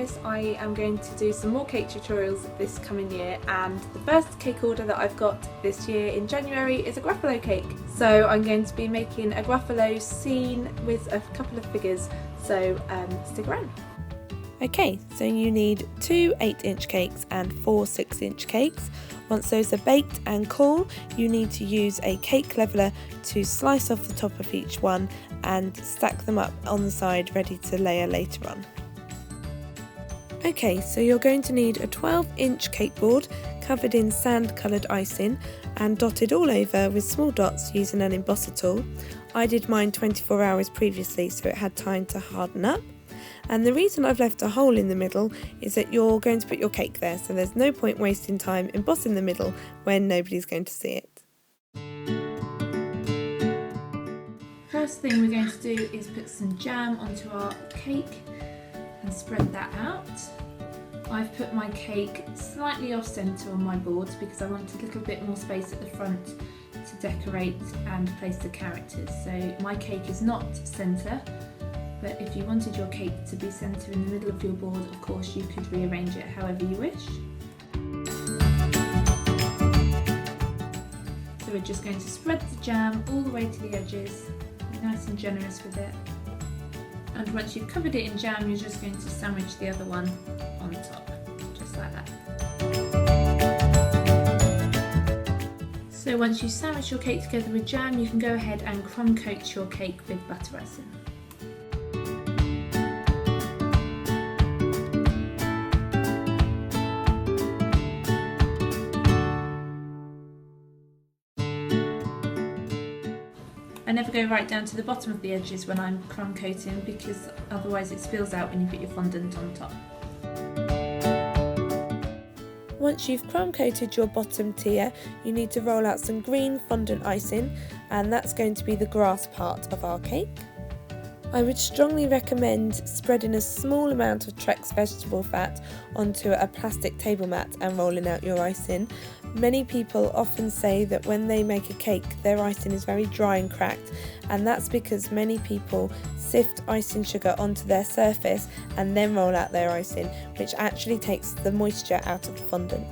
promised, I am going to do some more cake tutorials this coming year, and the first cake order that I've got this year in January is a Gruffalo cake. So I'm going to be making a Gruffalo scene with a couple of figures, so stick around. Okay, so you need 2 8-inch cakes and 4 6-inch cakes. Once those are baked and cool, you need to use a cake leveller to slice off the top of each one and stack them up on the side ready to layer later on. Okay, so you're going to need a 12-inch cake board covered in sand coloured icing and dotted all over with small dots using an embosser tool. I did mine 24 hours previously, so it had time to harden up. And the reason I've left a hole in the middle is that you're going to put your cake there, so there's no point wasting time embossing the middle when nobody's going to see it. First thing we're going to do is put some jam onto our cake and spread that out. I've put my cake slightly off centre on my board because I want a little bit more space at the front to decorate and place the characters. So my cake is not centre. But if you wanted your cake to be centre in the middle of your board, of course you could rearrange it however you wish. So we're just going to spread the jam all the way to the edges, be nice and generous with it. And once you've covered it in jam, you're just going to sandwich the other one on top, just like that. So once you sandwich your cake together with jam, you can go ahead and crumb coat your cake with butter icing. I never go right down to the bottom of the edges when I'm crumb coating because otherwise it spills out when you put your fondant on top. Once you've crumb coated your bottom tier, you need to roll out some green fondant icing, and that's going to be the grass part of our cake. I would strongly recommend spreading a small amount of Trex vegetable fat onto a plastic table mat and rolling out your icing. Many people often say that when they make a cake, their icing is very dry and cracked, and that's because many people sift icing sugar onto their surface and then roll out their icing, which actually takes the moisture out of the fondant.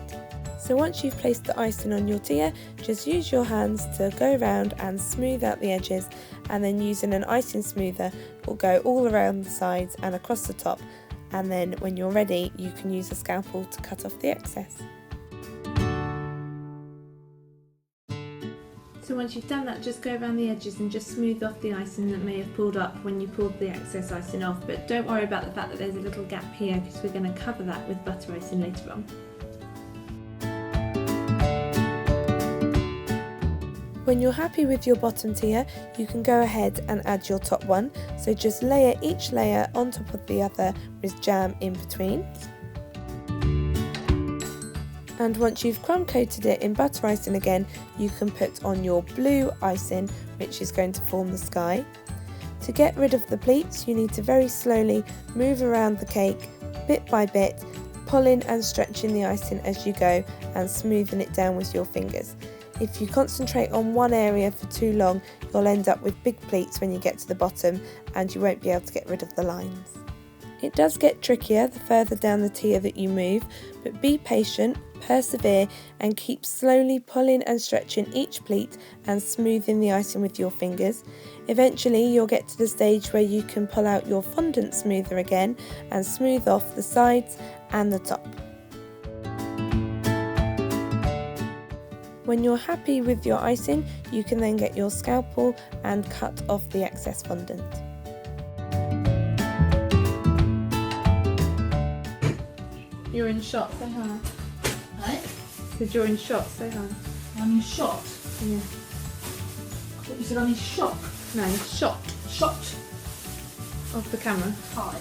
So once you've placed the icing on your tier, just use your hands to go around and smooth out the edges, and then using an icing smoother will go all around the sides and across the top, and then when you're ready you can use a scalpel to cut off the excess. So once you've done that, just go around the edges and just smooth off the icing that may have pulled up when you pulled the excess icing off, but don't worry about the fact that there's a little gap here because we're going to cover that with butter icing later on. When you're happy with your bottom tier, you can go ahead and add your top one, so just layer each layer on top of the other with jam in between. And once you've crumb coated it in butter icing again, you can put on your blue icing, which is going to form the sky. To get rid of the pleats, you need to very slowly move around the cake, bit by bit, pulling and stretching the icing as you go and smoothing it down with your fingers. If you concentrate on one area for too long, you'll end up with big pleats when you get to the bottom and you won't be able to get rid of the lines. It does get trickier the further down the tier that you move, but be patient, persevere and keep slowly pulling and stretching each pleat and smoothing the icing with your fingers. Eventually you'll get to the stage where you can pull out your fondant smoother again and smooth off the sides and the top. When you're happy with your icing, you can then get your scalpel and cut off the excess fondant. You're in shot, say hi. Right? Because you're in shot, say hi. I'm in shot. Yeah. I thought you said I'm in shock. No, shot. Shot. Off the camera. Hi.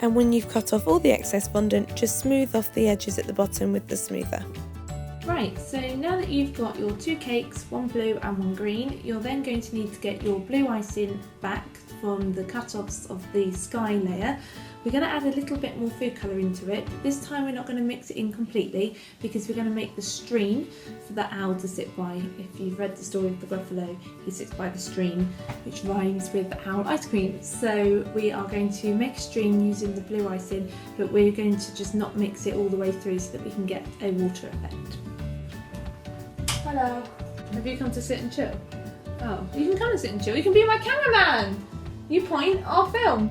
And when you've cut off all the excess fondant, just smooth off the edges at the bottom with the smoother. Right, so now that you've got your 2 cakes, one blue and one green, you're then going to need to get your blue icing back from the cut-offs of the sky layer We're going to add a little bit more food colour into it, but this time we're not going to mix it in completely because we're going to make the stream for the owl to sit by. If you've read the story of the Gruffalo, he sits by the stream, which rhymes with owl ice cream. So we are going to make a stream using the blue icing, but we're going to just not mix it all the way through so that we can get a water effect. Hello. Have you come to sit and chill? Oh, you can come and sit and chill. You can be my cameraman. You point, I'll film.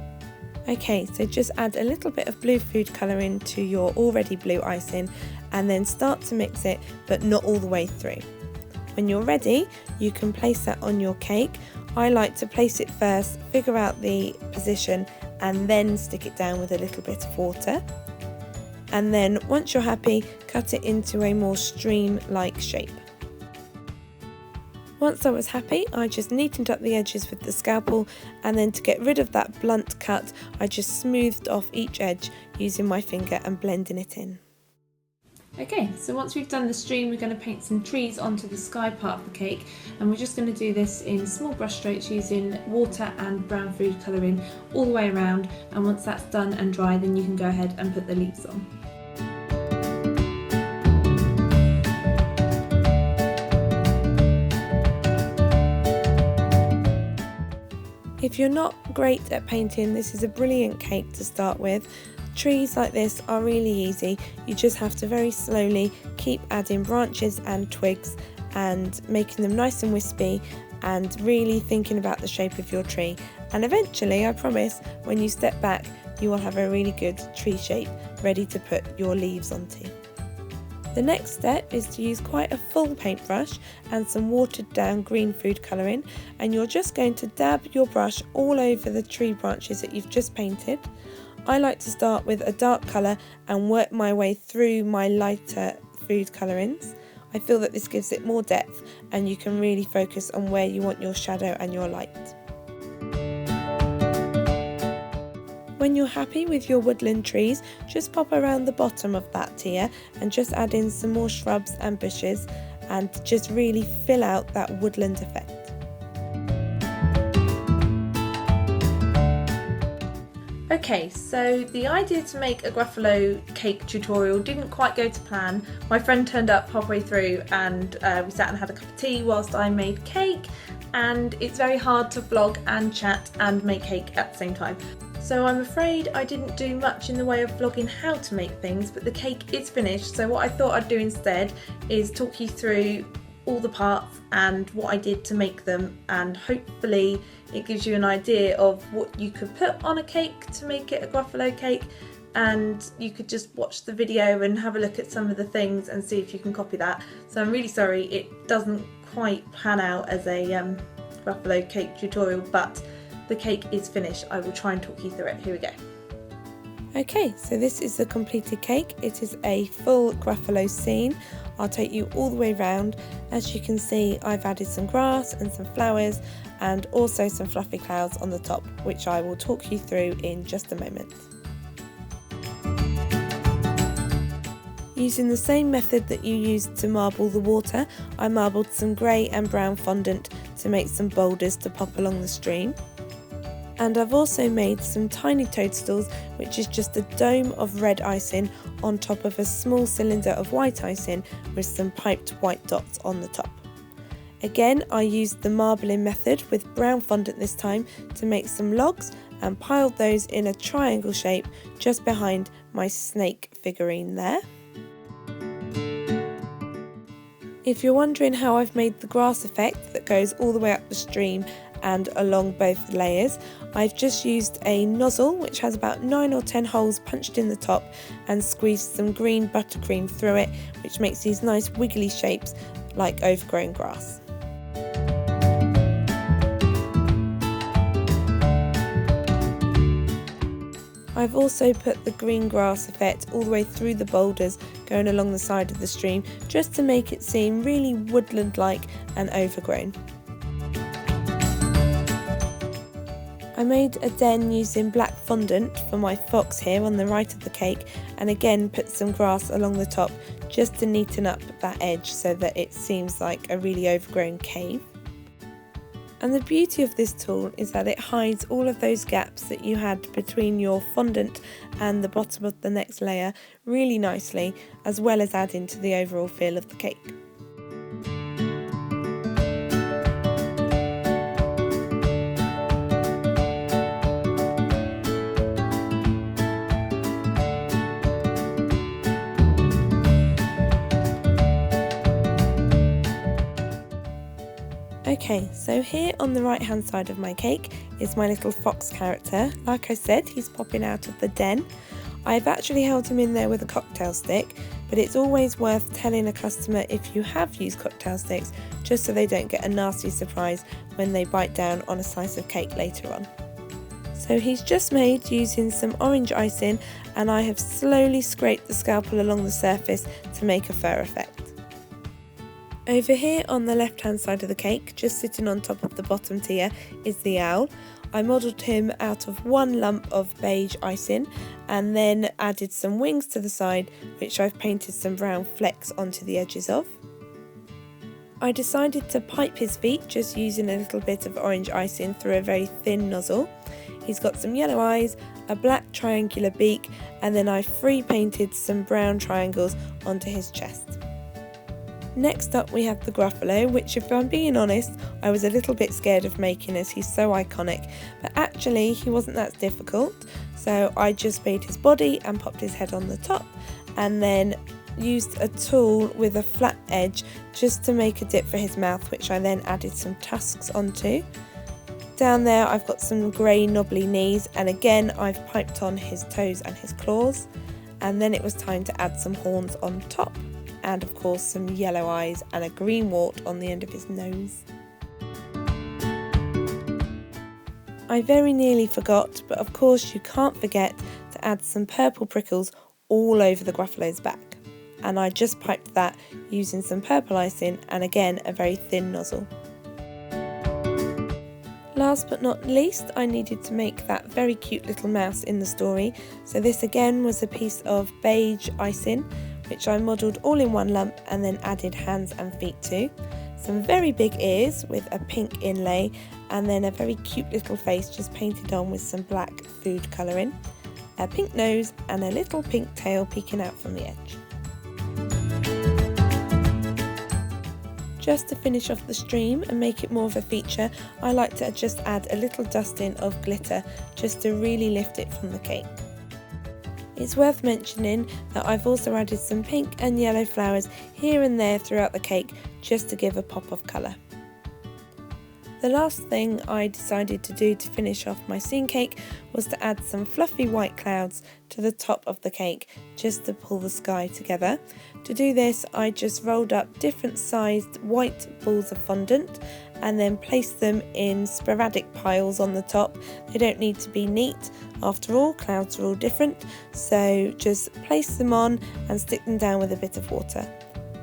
Okay, so just add a little bit of blue food colour into your already blue icing and then start to mix it, but not all the way through. When you're ready, you can place that on your cake. I like to place it first, figure out the position, and then stick it down with a little bit of water. And then once you're happy, cut it into a more stream-like shape. Once I was happy, I just neatened up the edges with the scalpel, and then to get rid of that blunt cut, I just smoothed off each edge using my finger and blending it in. Okay, so once we've done the stream, we're going to paint some trees onto the sky part of the cake, and we're just going to do this in small brush strokes using water and brown food colouring all the way around, and once that's done and dry, then you can go ahead and put the leaves on. If you're not great at painting, this is a brilliant cake to start with. Trees like this are really easy. You just have to very slowly keep adding branches and twigs and making them nice and wispy and really thinking about the shape of your tree. And eventually, I promise, when you step back, you will have a really good tree shape ready to put your leaves onto. The next step is to use quite a full paintbrush and some watered down green food colouring, and you're just going to dab your brush all over the tree branches that you've just painted. I like to start with a dark colour and work my way through my lighter food colourings. I feel that this gives it more depth and you can really focus on where you want your shadow and your light. When you're happy with your woodland trees, just pop around the bottom of that tier and just add in some more shrubs and bushes and just really fill out that woodland effect. Okay, so the idea to make a Gruffalo cake tutorial didn't quite go to plan. My friend turned up halfway through and we sat and had a cup of tea whilst I made cake, and it's very hard to vlog and chat and make cake at the same time. So I'm afraid I didn't do much in the way of vlogging how to make things, but the cake is finished, so what I thought I'd do instead is talk you through all the parts and what I did to make them, and hopefully it gives you an idea of what you could put on a cake to make it a Gruffalo cake, and you could just watch the video and have a look at some of the things and see if you can copy that. So I'm really sorry it doesn't quite pan out as a Gruffalo cake tutorial, but the cake is finished. I will try and talk you through it. Here we go. Okay, so this is the completed cake. It is a full Gruffalo scene. I'll take you all the way round. As you can see, I've added some grass and some flowers and also some fluffy clouds on the top, which I will talk you through in just a moment. Using the same method that you used to marble the water, I marbled some grey and brown fondant to make some boulders to pop along the stream. And I've also made some tiny toadstools, which is just a dome of red icing on top of a small cylinder of white icing with some piped white dots on the top. Again, I used the marbling method with brown fondant this time to make some logs and piled those in a triangle shape just behind my snake figurine there. If you're wondering how I've made the grass effect that goes all the way up the stream and along both layers, I've just used a nozzle which has about 9 or 10 holes punched in the top and squeezed some green buttercream through it, which makes these nice wiggly shapes like overgrown grass. I've also put the green grass effect all the way through the boulders going along the side of the stream just to make it seem really woodland-like and overgrown. I made a den using black fondant for my fox here on the right of the cake, and again put some grass along the top just to neaten up that edge so that it seems like a really overgrown cave. And the beauty of this tool is that it hides all of those gaps that you had between your fondant and the bottom of the next layer really nicely, as well as adding to the overall feel of the cake. Okay, so here on the right hand side of my cake is my little fox character. Like I said, he's popping out of the den. I've actually held him in there with a cocktail stick, but it's always worth telling a customer if you have used cocktail sticks, just so they don't get a nasty surprise when they bite down on a slice of cake later on. So he's just made using some orange icing, and I have slowly scraped the scalpel along the surface to make a fur effect. Over here on the left hand side of the cake, just sitting on top of the bottom tier, is the owl. I modelled him out of one lump of beige icing and then added some wings to the side, which I've painted some brown flecks onto the edges of. I decided to pipe his feet just using a little bit of orange icing through a very thin nozzle. He's got some yellow eyes, a black triangular beak, and then I free painted some brown triangles onto his chest. Next up we have the Gruffalo, which if I'm being honest, I was a little bit scared of making as he's so iconic, but actually he wasn't that difficult. So I just made his body and popped his head on the top, and then used a tool with a flat edge just to make a dip for his mouth, which I then added some tusks onto. Down there I've got some grey knobbly knees, and again I've piped on his toes and his claws, and then it was time to add some horns on top. And of course some yellow eyes and a green wart on the end of his nose. I very nearly forgot, but of course you can't forget to add some purple prickles all over the Gruffalo's back. And I just piped that using some purple icing and again a very thin nozzle. Last but not least, I needed to make that very cute little mouse in the story. So this again was a piece of beige icing, which I modelled all in one lump and then added hands and feet to. Some very big ears with a pink inlay, and then a very cute little face just painted on with some black food colouring, a pink nose and a little pink tail peeking out from the edge. Just to finish off the stream and make it more of a feature, I like to just add a little dusting of glitter just to really lift it from the cake. It's worth mentioning that I've also added some pink and yellow flowers here and there throughout the cake just to give a pop of colour. The last thing I decided to do to finish off my scene cake was to add some fluffy white clouds to the top of the cake just to pull the sky together. To do this, I just rolled up different sized white balls of fondant and then placed them in sporadic piles on the top. They don't need to be neat. After all, clouds are all different, so just place them on and stick them down with a bit of water.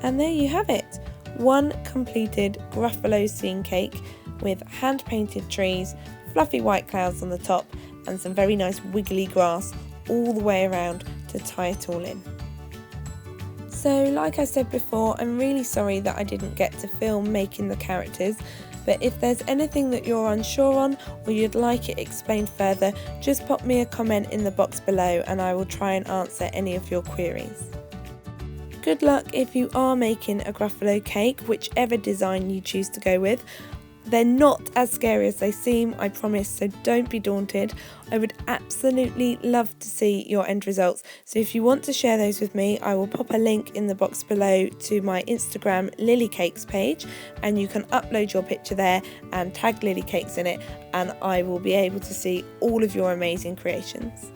And there you have it, one completed Gruffalo scene cake with hand-painted trees, fluffy white clouds on the top, and some very nice wiggly grass all the way around to tie it all in. So like I said before, I'm really sorry that I didn't get to film making the characters, but if there's anything that you're unsure on or you'd like it explained further, just pop me a comment in the box below and I will try and answer any of your queries. Good luck if you are making a Gruffalo cake, whichever design you choose to go with. They're not as scary as they seem, I promise, so don't be daunted. I would absolutely love to see your end results, so if you want to share those with me, I will pop a link in the box below to my Instagram Lily Cakes page, and you can upload your picture there and tag Lily Cakes in it, and I will be able to see all of your amazing creations.